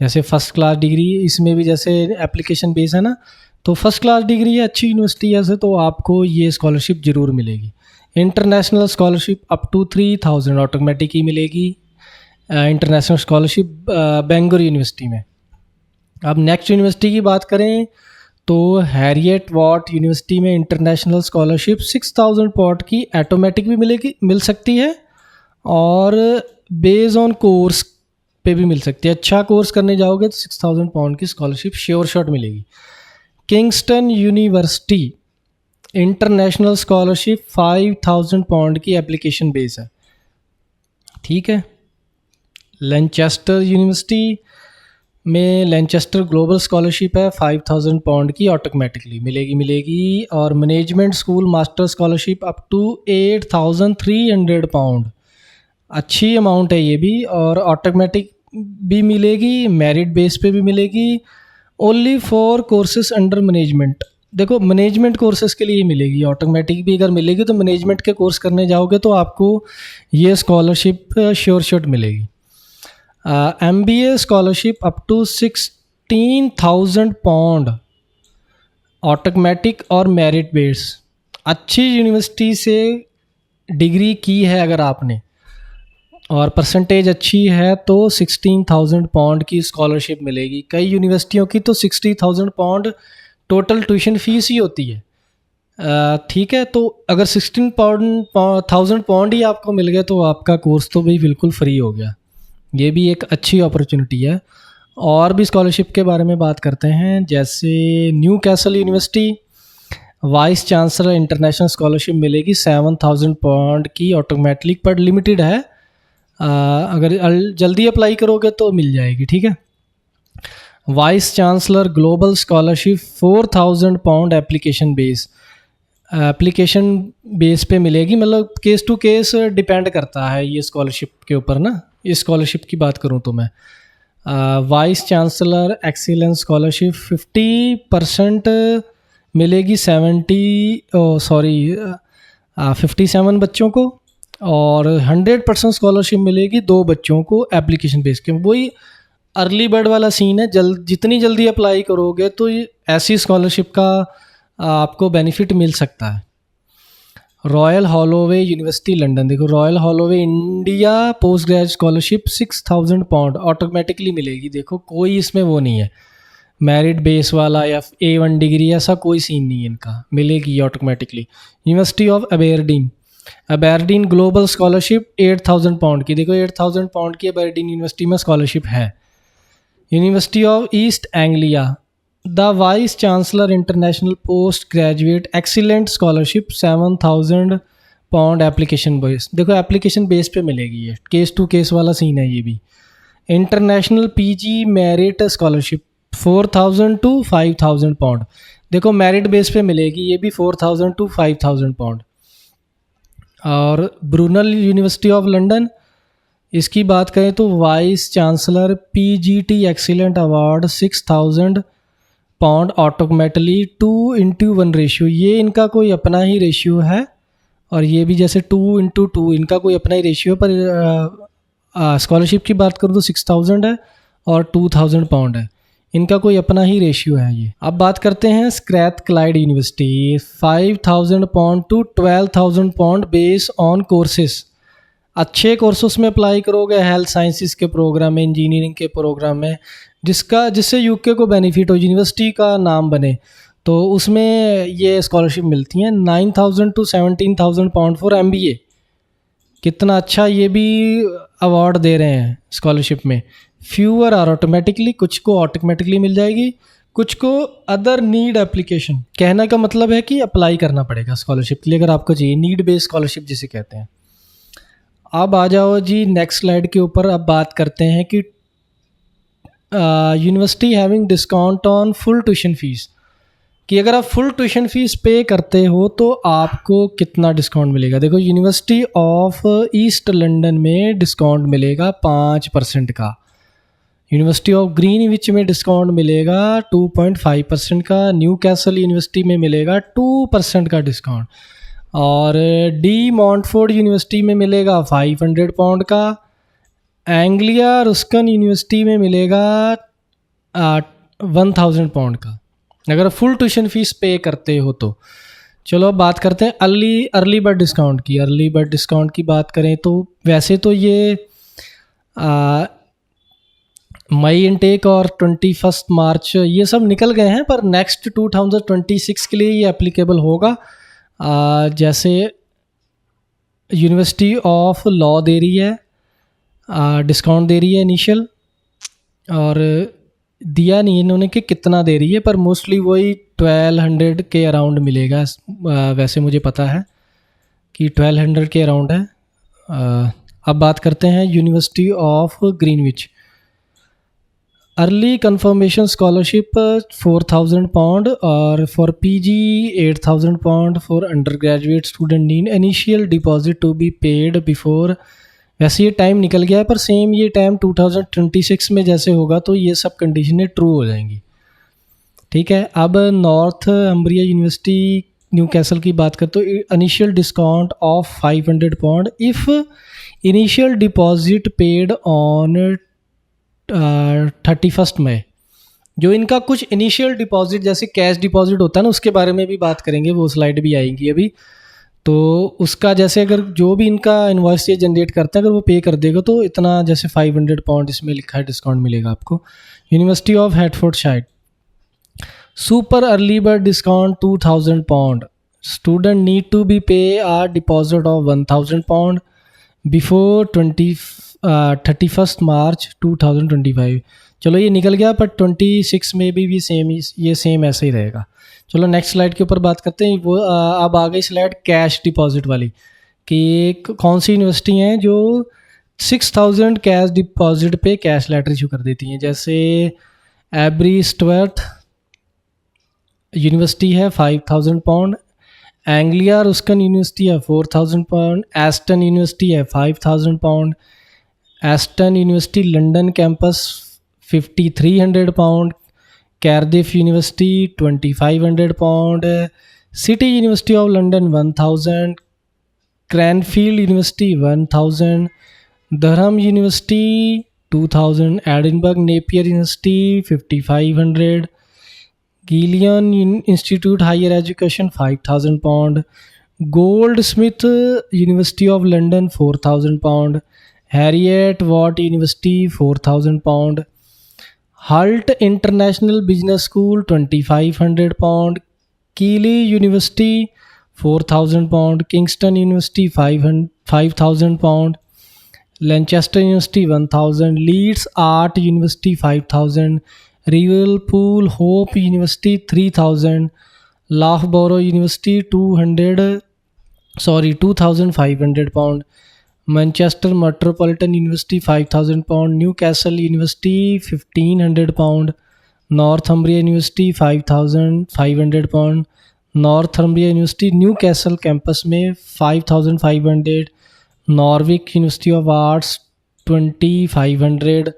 जैसे फर्स्ट क्लास डिग्री इसमें भी जैसे एप्लीकेशन बेस है ना, तो फर्स्ट क्लास डिग्री है, अच्छी यूनिवर्सिटी है ऐसे, तो आपको ये स्कॉलरशिप ज़रूर मिलेगी। International scholarship up to 3,000 automatic ही मिलेगी, इंटरनेशनल स्कॉलरशिप बैंगर यूनिवर्सिटी में। अब नेक्स्ट यूनिवर्सिटी की बात करें तो हैरियट वॉट यूनिवर्सिटी में इंटरनेशनल स्कॉलरशिप 6,000 पाउंड की ऑटोमेटिक भी मिल सकती है, और बेस्ड ऑन कोर्स पे भी मिल सकती है। अच्छा कोर्स करने जाओगे तो 6,000 पाउंड की स्कॉलरशिप श्योर शॉट मिलेगी। Kingston university international scholarship 5,000 pound की एप्लीकेशन बेस है, ठीक है। लैनचेस्टर यूनिवर्सिटी में लैनचेस्टर ग्लोबल स्कॉलरशिप है 5000 पाउंड की, ऑटोमेटिकली मिलेगी। और management school master scholarship up to 8300 pound, अच्छी अमाउंट है ये भी, और ऑटोमेटिक भी मिलेगी, मेरिट बेस पे भी मिलेगी। Only for courses under management, देखो मैनेजमेंट कोर्सेज के लिए ही मिलेगी। ऑटोमेटिक भी अगर मिलेगी तो मैनेजमेंट के कोर्स करने जाओगे तो आपको ये स्कॉलरशिप श्योर शॉट मिलेगी। MBA scholarship up to 16,000 pound, automatic और मेरिट बेस। अच्छी यूनिवर्सिटी से डिग्री की है अगर आपने और परसेंटेज अच्छी है तो 16,000 पाउंड की स्कॉलरशिप मिलेगी। कई यूनिवर्सिटियों की तो 60,000 पाउंड टोटल ट्यूशन फीस ही होती है। ठीक है, तो अगर 16,000 पाउंड ही आपको मिल गए तो आपका कोर्स तो भाई बिल्कुल फ्री हो गया। ये भी एक अच्छी अपॉर्चुनिटी है। और भी स्कॉलरशिप के बारे में बात करते हैं, जैसे new castle university vice chancellor international scholarship मिलेगी 7,000 पाउंड की, ऑटोमेटिक पर लिमिटेड है। अगर जल्दी अप्लाई करोगे तो मिल जाएगी। ठीक है, vice chancellor global scholarship 4,000 pound application base पे मिलेगी, मतलब केस टू केस डिपेंड करता है ये स्कॉलरशिप के ऊपर ना। इस स्कॉलरशिप की बात करूँ तो मैं वाइस चांसलर एक्सीलेंस स्कॉलरशिप 50% मिलेगी 57 बच्चों को, और 100% स्कॉलरशिप मिलेगी 2 बच्चों को एप्लीकेशन बेस के। वही अर्ली बर्ड वाला सीन है, जितनी जल्दी अप्लाई करोगे तो ऐसी स्कॉलरशिप का आपको बेनिफिट मिल सकता है। रॉयल हॉलोवे यूनिवर्सिटी लंदन, देखो royal Holloway India post graduate scholarship 6,000 pound automatically मिलेगी। देखो कोई इसमें वो नहीं है मेरिट बेस वाला या A1 डिग्री, ऐसा कोई सीन नहीं है इनका, मिलेगी automatically. University of Aberdeen global scholarship 8,000 pound की, देखो 8,000 पाउंड की अबेरडीन यूनिवर्सिटी में स्कॉलरशिप है। University of East Anglia the vice chancellor international post graduate excellent scholarship 7,000 pound application base, देखो एप्लीकेशन बेस पे मिलेगी, ये केस टू केस वाला सीन है ये भी। International PG merit scholarship 4,000 to 5,000 pound, देखो मेरिट बेस पे मिलेगी ये भी 4,000 to 5,000 पाउंड। और ब्रूनल यूनिवर्सिटी ऑफ लंदन, इसकी बात करें तो vice chancellor PGT excellent award 6,000 pound automatically 2:1 ratio, ये इनका कोई अपना ही रेशियो है। और ये भी जैसे 2:2 इनका कोई अपना ही रेशियो, पर स्कॉलरशिप की बात करूँ तो 6,000 है और 2,000 पाउंड है, इनका कोई अपना ही रेशियो है ये। अब बात करते हैं Strathclyde university 5,000 pound to 12,000 pound base on courses. अच्छे कोर्सेस में अप्लाई करोगे, हेल्थ साइंसेस के प्रोग्राम में, इंजीनियरिंग के प्रोग्राम में, जिससे यूके को बेनिफिट हो, यूनिवर्सिटी का नाम बने, तो उसमें ये स्कॉलरशिप मिलती हैं 9,000 to 17,000 पाउंड फॉर MBA। कितना अच्छा ये भी अवार्ड दे रहे हैं स्कॉलरशिप में। फ्यूअर आर ऑटोमेटिकली, कुछ को ऑटोमेटिकली मिल जाएगी, कुछ को अदर नीड एप्लीकेशन। कहने का मतलब है कि अप्लाई करना पड़ेगा स्कॉलरशिप के लिए अगर आपको चाहिए, नीड बेस्ड स्कॉलरशिप जिसे कहते हैं। अब आ जाओ जी नेक्स्ट स्लाइड के ऊपर। अब बात करते हैं कि university having discount on full tuition fees, कि अगर आप फुल ट्यूशन फीस पे करते हो तो आपको कितना डिस्काउंट मिलेगा। देखो यूनिवर्सिटी ऑफ ईस्ट लंदन में डिस्काउंट मिलेगा 5% का, यूनिवर्सिटी ऑफ ग्रीनविच में डिस्काउंट मिलेगा 2.5% का, न्यू कैसल यूनिवर्सिटी में मिलेगा 2% का डिस्काउंट, और डी मॉन्टफोर्ड यूनिवर्सिटी में मिलेगा 500 पाउंड का, एंग्लिया रस्किन यूनिवर्सिटी में मिलेगा 1,000 पाउंड का, अगर फुल ट्यूशन फीस पे करते हो तो। चलो अब बात करते हैं अर्ली बर्ड डिस्काउंट की। अर्ली बर्ड डिस्काउंट की बात करें तो वैसे तो ये मई इनटेक और 21 मार्च ये सब निकल गए हैं, पर नेक्स्ट 2026 के लिए ये एप्लीकेबल होगा। जैसे यूनिवर्सिटी ऑफ लॉ दे रही है, डिस्काउंट दे रही है इनिशियल, और दिया नहीं इन्होंने कि कितना दे रही है, पर मोस्टली वही 1200 के अराउंड मिलेगा। वैसे मुझे पता है कि 1200 के अराउंड है। अब बात करते हैं university of Greenwich. Early confirmation scholarship £4,000 और for PG £8,000 for undergraduate student need initial deposit to be paid before. वैसे ये टाइम निकल गया है पर सेम ये टाइम 2026 में जैसे होगा तो ये सब कंडीशनें ट्रू हो जाएंगी। ठीक है, अब नॉर्थ अम्ब्रिया यूनिवर्सिटी न्यू कैसल की बात करते तो initial discount of £500 if initial deposit paid on 31 मई। जो इनका कुछ इनिशियल डिपॉजिट जैसे कैश डिपॉजिट होता है ना, उसके बारे में भी बात करेंगे, वो स्लाइड भी आएंगी अभी। तो उसका जैसे अगर जो भी इनका इनवॉइस ये जनरेट करते हैं अगर वो पे कर देगा तो इतना जैसे £500 इसमें लिखा है डिस्काउंट मिलेगा आपको। University of Hertfordshire super early bird discount £2,000। Student need to be pay a deposit of £1,000 before 31 March 2025। चलो ये निकल गया पर 26 में भी सेम, ये सेम ऐसे ही रहेगा। चलो नेक्स्ट स्लाइड के ऊपर बात करते हैं। वो अब आ गई स्लाइड कैश डिपॉजिट वाली कि कौन सी यूनिवर्सिटी हैं जो 6,000 कैश डिपॉजिट पे कैश लेटर इशू कर देती हैं। जैसे एब्री स्टुअर्ट यूनिवर्सिटी है £5,000, एंग्लिया रुस्कन यूनिवर्सिटी है £4,000, एस्टन यूनिवर्सिटी है £5,000, Aston university London campus £5,300, Cardiff university £2,500, City university of London 1,000, Cranfield university 1,000, Durham university 2,000, Edinburgh Napier university 5,500, Gillian institute higher education £5,000, Goldsmith university of London £4,000, Heriot Watt university £4,000, Hult international business school £2,500, Keele university £4,000, Kingston university £5,000, Lancaster university 1,000, Leeds art university 5,000, Liverpool Hope university 3,000, Loughborough university £2,500, Manchester Metropolitan university £5,000, Newcastle university £1,500, Northumbria university £5,500, Northumbria university Newcastle campus में £5,500, Norwich university of arts £2,500,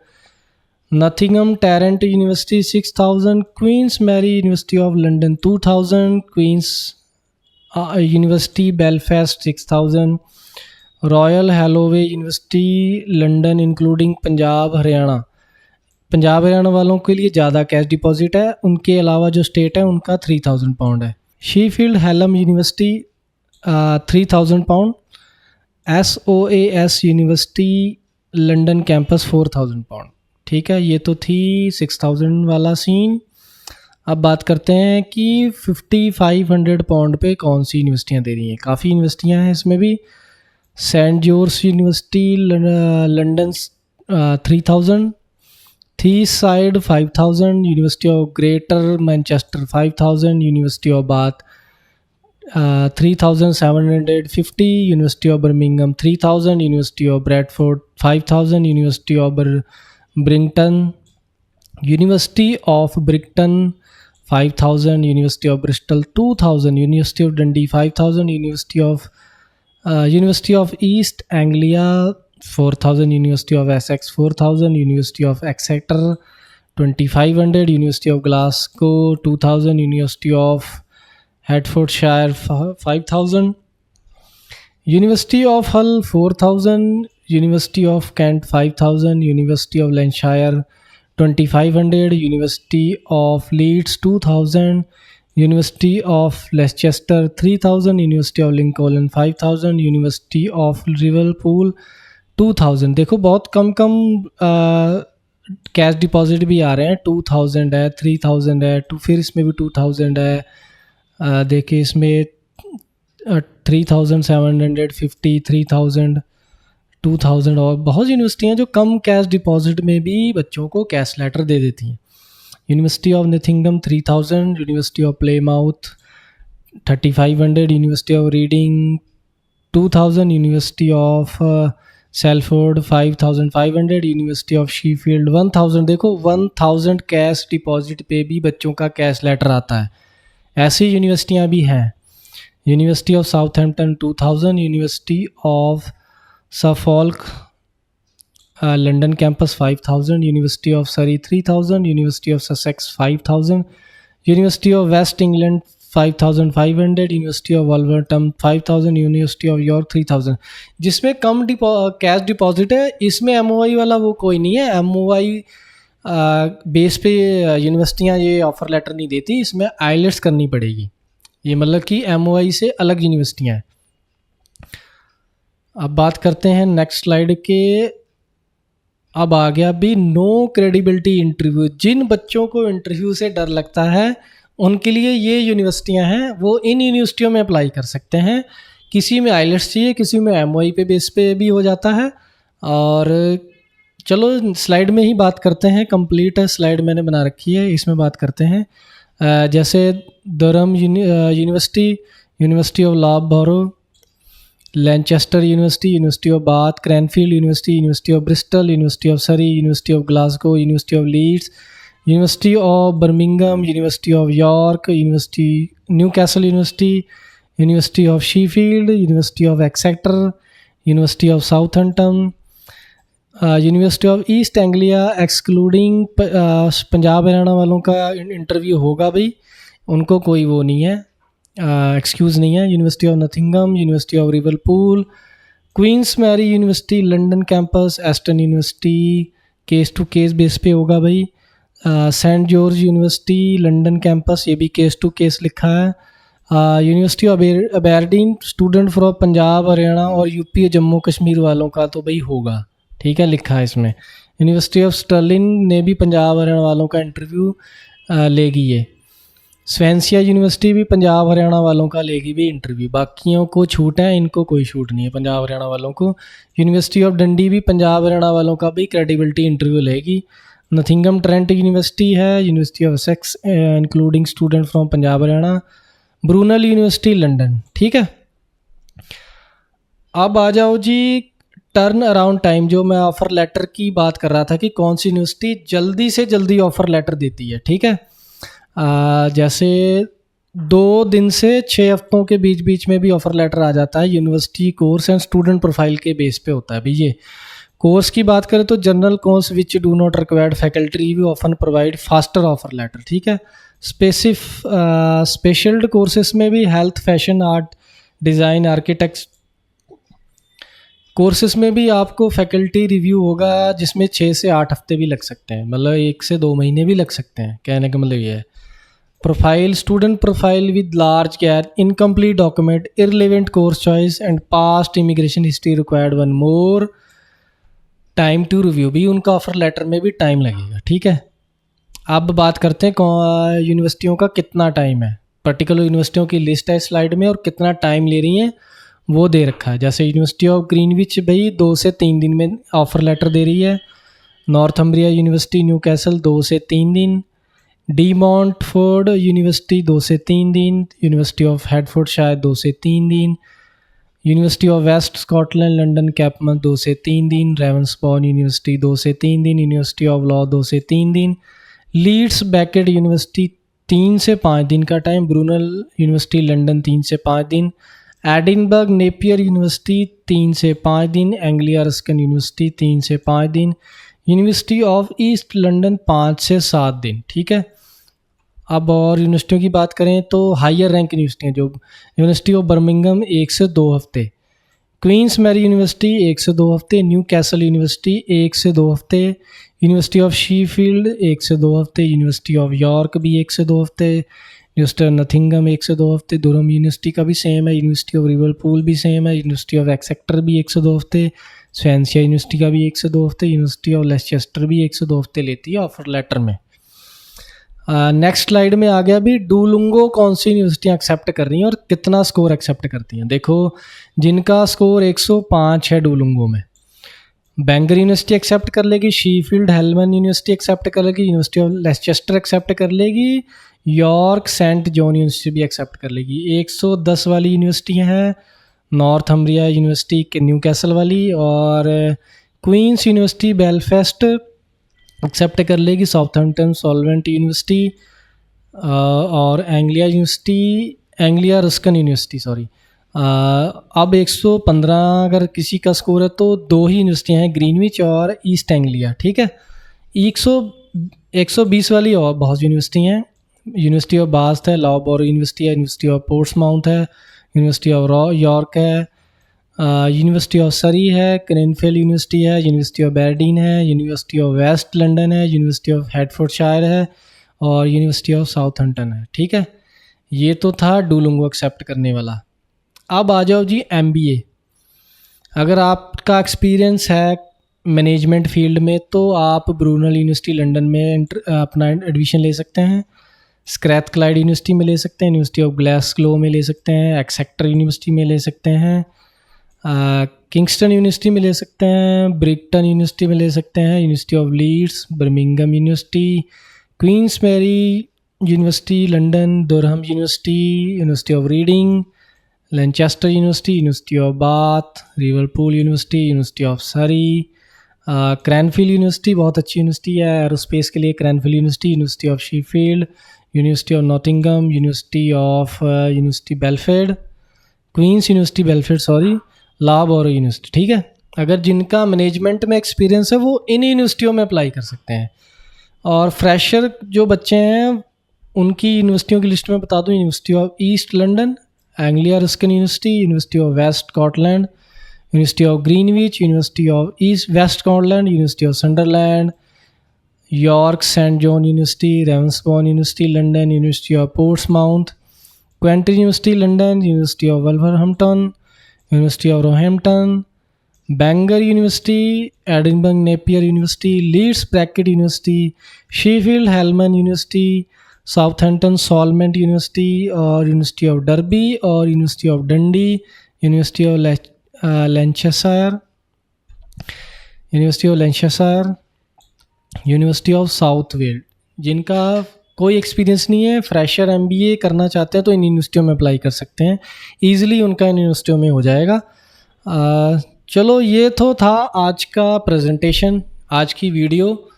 Nottingham Trent university 6,000, Queens Mary university of London 2,000, Queens university Belfast 6,000, Royal Holloway university London including Punjab Haryana. Punjab Haryana वालों के लिए ज़्यादा cash deposit है, उनके अलावा जो state है उनका £3,000 है। Sheffield Hallam university £3,000, SOAS university London campus £4,000। ठीक है, ये तो थी 6,000 वाला सीन। अब बात करते हैं कि £5,500 पे कौन सी यूनिवर्सिटियाँ दे रही हैं। काफ़ी यूनिवर्सिटियाँ हैं इसमें भी। Saint George university London 3,000, Teesside 5,000, university of Greater Manchester 5,000, university of Bath 3,750, university of Birmingham 3,000, university of Bradford 5,000, university of Brighton, university of Brighton 5,000, university of Bristol 2,000, university of Dundee 5,000, university of East Anglia 4,000, university of Essex 4,000, university of Exeter 2,500, university of Glasgow 2,000, university of Hertfordshire 5,000, university of Hull 4,000, university of Kent 5,000, university of Lancashire 2,500, university of Leeds 2,000, university of Leicester 3,000, university of Lincoln 5,000, university of Liverpool 2,000। देखो बहुत कम cash deposit भी आ रहे हैं, 2,000 है, 3,000 है, फिर इसमें भी 2,000 है। देखिए इसमें 3,750, 3,000, 2,000 और बहुत यूनिवर्सिटियाँ जो कम कैश डिपॉजिट में भी बच्चों को कैश लेटर दे देती हैं। University of Nottingham 3,000, university of Plymouth 3,500, university of Reading 2,000, university of Salford 5500, university of Sheffield 1000। देखो 1000 कैश डिपॉजिट पे भी बच्चों का कैश लेटर आता है, ऐसी यूनिवर्सिटियाँ भी हैं। University of Southampton 2000, university of Suffolk London campus 5000, university of Surrey 3000, university of Sussex 5000, university of West England 5500, university of Wolverhampton 5000, university of York 3000। जिसमें कम कैश डिपॉजिट है, इसमें एमओआई वाला वो कोई नहीं है। एमओआई बेस पे यूनिवर्सिटियाँ ये ऑफ़र लेटर नहीं देती, इसमें आइलेट्स करनी पड़ेगी। ये मतलब कि एमओआई से अलग यूनिवर्सिटियाँ हैं। अब बात करते हैं नेक्स्ट स्लाइड के। अब आ गया भी नो क्रेडिबिलिटी इंटरव्यू। जिन बच्चों को इंटरव्यू से डर लगता है उनके लिए ये यूनिवर्सिटियां हैं, वो इन यूनिवर्सिटियों में अप्लाई कर सकते हैं। किसी में आइलेट्स चाहिए, किसी में एमओआई पे बेस पे भी हो जाता है। और चलो स्लाइड में ही बात करते हैं, कंप्लीट स्लाइड मैंने बना रखी है, इसमें बात करते हैं। जैसे Durham university, university of Loughborough, Lancaster university, university of Bath, Cranfield university, university of Bristol, university of Surrey, university of Glasgow, university of Leeds, university of Birmingham, university of York, university Newcastle university, university of Sheffield, university of Exeter, university of Southampton, university of East Anglia excluding Punjab Haryana वालों का interview होगा भाई, उनको कोई वो नहीं है, excuse नहीं है। University of Nottingham, university of Liverpool, Queens Mary university London campus, Aston university case to case base पे होगा भाई। Saint George university London campus, ये भी केस टू केस लिखा है। University of Aberdeen, student from Punjab Haryana और यूपी जम्मू कश्मीर वालों का तो भाई होगा, ठीक है, लिखा है इसमें। यूनिवर्सिटी ऑफ स्टर्लिंग ने भी पंजाब हरियाणा वालों का इंटरव्यू लेगी ये। स्वेंसिया यूनिवर्सिटी भी पंजाब हरियाणा वालों का लेगी भी इंटरव्यू, बाकियों को छूट है, इनको कोई छूट नहीं है पंजाब हरियाणा वालों को। यूनिवर्सिटी ऑफ डंडी भी पंजाब हरियाणा वालों का भी क्रेडिबिलिटी इंटरव्यू लेगी। नथिंगम ट्रेंट यूनिवर्सिटी है, university of sex including student from Punjab Haryana, Brunel university London, ठीक है। अब आ जाओ जी टर्न अराउंड टाइम, जो मैं ऑफ़र लेटर की बात कर रहा था कि कौन सी यूनिवर्सिटी जल्दी से जल्दी ऑफ़र लेटर देती है, ठीक है। जैसे 2 दिन से 6 हफ्तों के बीच बीच में भी ऑफ़र लेटर आ जाता है। University course and student profile के बेस पे होता है भी ये। कोर्स की बात करें तो general course which do not required faculty review often provide faster offer letter, ठीक है। स्पेशल्ड कोर्सेस में भी health, fashion, art, design, architect courses में भी आपको फैकल्टी रिव्यू होगा, जिसमें 6 से 8 हफ्ते भी लग सकते हैं, मतलब 1 से 2 महीने भी लग सकते हैं, कहने का मतलब ये है। Profile, student profile with large gap, incomplete document, irrelevant course choice and past immigration history required 1 more time to review, भी उनका ऑफर लेटर में भी टाइम लगेगा, ठीक है। अब बात करते हैं यूनिवर्सिटियों का कितना टाइम है। पर्टिकुलर यूनिवर्सिटियों की लिस्ट है स्लाइड में और कितना टाइम ले रही हैं वो दे रखा है। जैसे यूनिवर्सिटी ऑफ ग्रीनविच भाई 2 से 3 दिन में ऑफ़र लेटर दे रही है। नॉर्थम्ब्रिया यूनिवर्सिटी न्यूकैसल 2 से 3 दिन। डी मॉन्टफोर्ड यूनिवर्सिटी 2 से 3 दिन। यूनिवर्सिटी ऑफ हेडफोर्ड शायद 2 से 3 दिन। University of West Scotland London कैपमथ 2 से 3 दिन। रेवंसबॉर्न यूनिवर्सिटी 2 से 3 दिन। यूनिवर्सिटी ऑफ लॉ 2 से 3 दिन। लीड्स बैकेट यूनिवर्सिटी 3 से 5 दिन का टाइम। ब्रूनल यूनिवर्सिटी लंदन 3 से 5 दिन। एडिनबर्ग नेपियर यूनिवर्सिटी 3 से 5 दिन। एंग्लिया रस्किन यूनिवर्सिटी 3 से 5 दिन। यूनिवर्सिटी ऑफ ईस्ट लंदन 5 से 7 दिन, ठीक है। अब और यूनिवर्सिटियों की बात करें तो हायर रैंक यूनिवर्सिटियाँ, जो यूनिवर्सिटी ऑफ बर्मिंघम 1 से 2 हफ्ते। क्वींस मैरी यूनिवर्सिटी 1 से 2 हफ्ते। न्यू कैसल यूनिवर्सिटी 1 से 2 हफ्ते। यूनिवर्सिटी ऑफ शीफील्ड 1 से 2 हफ्ते। यूनिवर्सिटी ऑफ यॉर्क भी 1 से 2 हफ्ते। यूनिवर्सिटी ऑफ नथिंगम 1 से 2 हफ्ते। दुरहम यूनिवर्सिटी का भी सेम है। यूनिवर्सिटी ऑफ लिवरपूल भी सेम है। यूनिवर्सिटी ऑफ एक्सेटर भी 1 से 2 हफ्ते। स्वेंसिया यूनिवर्सिटी का भी 1 से 2 हफ्ते। यूनिवर्सिटी ऑफ लेस्चेस्टर भी 1 से 2 हफ्ते लेती है ऑफर लेटर में। नेक्स्ट स्लाइड में आ गया भी डुओलिंगो कौन सी यूनिवर्सिटियाँ एक्सेप्ट कर रही हैं और कितना स्कोर एक्सेप्ट करती हैं। देखो जिनका स्कोर 105 है डुओलिंगो में, बैंगर यूनिवर्सिटी एक्सेप्ट कर लेगी। शीफील्ड हेलमन यूनिवर्सिटी एक्सेप्ट कर लेगी। यूनिवर्सिटी ऑफ लेस्चेस्टर एक्सेप्ट कर लेगी। यॉर्क सेंट जॉन यूनिवर्सिटी भी एक्सेप्ट कर लेगी। 110 वाली यूनिवर्सिटियाँ हैं नॉर्थम्ब्रिया यूनिवर्सिटी न्यू कैसल वाली, और क्वींस यूनिवर्सिटी बेलफास्ट एक्सेप्ट कर लेगी, साउथहैम्पटन सॉल्वेंट यूनिवर्सिटी, और एंग्लिया रस्कन यूनिवर्सिटी सॉरी। अब 115 अगर किसी का स्कोर है तो 2 ही यूनिवर्सिटियाँ हैं, ग्रीनविच और ईस्ट एंग्लिया, ठीक है। 120 वाली और बहुत यूनिवर्सिटी हैं, यूनिवर्सिटी ऑफ बाथ है, लाहौर यूनिवर्सिटी है, यूनिवर्सिटी ऑफ पोर्ट्समाउथ है, यूनिवर्सिटी ऑफ यॉर्क है, यूनिवर्सिटी ऑफ सरी है, क्रेनफेल यूनिवर्सिटी है, यूनिवर्सिटी ऑफ बैरडीन है, यूनिवर्सिटी ऑफ वेस्ट लंदन है, यूनिवर्सिटी ऑफ हेडफोर्डशायर है, और यूनिवर्सिटी ऑफ साउथहैम्पटन है, ठीक है। ये तो था डुओलिंगो एक्सेप्ट करने वाला। अब आ जाओ जी MBA। अगर आपका एक्सपीरियंस है मैनेजमेंट फील्ड में तो आप ब्रूनल यूनिवर्सिटी लंदन में अपना एडमिशन ले सकते हैं, स्ट्रैथक्लाइड यूनिवर्सिटी में ले सकते हैं, यूनिवर्सिटी ऑफ ग्लासगो में ले सकते हैं, एक्सेटर यूनिवर्सिटी में ले सकते हैं, किंगस्टन यूनिवर्सिटी में ले सकते हैं, ब्रिक्टन यूनिवर्सिटी में ले सकते हैं, university of Leeds, Birmingham university, Queens Mary university London, Durham university, university of Reading, Lancaster university, university of Bath, Liverpool university, university of Surrey, Cranfield university बहुत अच्छी यूनिवर्सिटी है एरोस्पेस के लिए, Cranfield university, university of Sheffield, university of Nottingham, university Belfast, Queens university Belfast sorry, Lahore university, ठीक है। अगर जिनका management में एक्सपीरियंस है वो इन यूनिवर्सिटियों में अप्लाई कर सकते हैं। और फ्रेशर जो बच्चे हैं उनकी यूनिवर्सिटियों की लिस्ट में बता दूँ, university of East London, Anglia Ruskin university, university of West Scotland, university of Greenwich, university of East West Scotland, university of Sunderland, York Saint John university, Ravensbourne university London, university of Portsmouth, Coventry university London, university of Wolverhampton, university of Roehampton, Bangor university, Edinburgh Napier university, Leeds Beckett university, Sheffield Hallam university, Southampton Solent university, और university of Derby, और university of Dundee, university of Lanchester, university of South Wales. जिनका कोई experience नहीं है, fresher MBA करना चाहते हैं तो इन यूनिवर्सिटियों में अप्लाई कर सकते हैं, ईजिली उनका इन यूनिवर्सिटियों में हो जाएगा। चलो ये तो था आज का प्रेजेंटेशन, आज की वीडियो।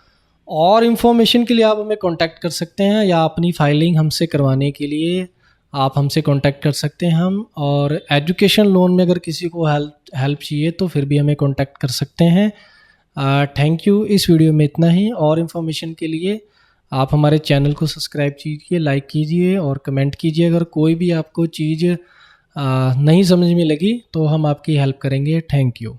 और इन्फॉर्मेशन के लिए आप हमें कांटेक्ट कर सकते हैं, या अपनी फाइलिंग हमसे करवाने के लिए आप हमसे कांटेक्ट कर सकते हैं हम। और एजुकेशन लोन में अगर किसी को हेल्प चाहिए तो फिर भी हमें कांटेक्ट कर सकते हैं। Thank you. इस वीडियो में इतना ही। और इन्फॉर्मेशन के लिए आप हमारे चैनल को सब्सक्राइब कीजिए, लाइक कीजिए और कमेंट कीजिए। अगर कोई भी आपको चीज़ नहीं समझ में लगी तो हम आपकी हेल्प करेंगे। Thank you.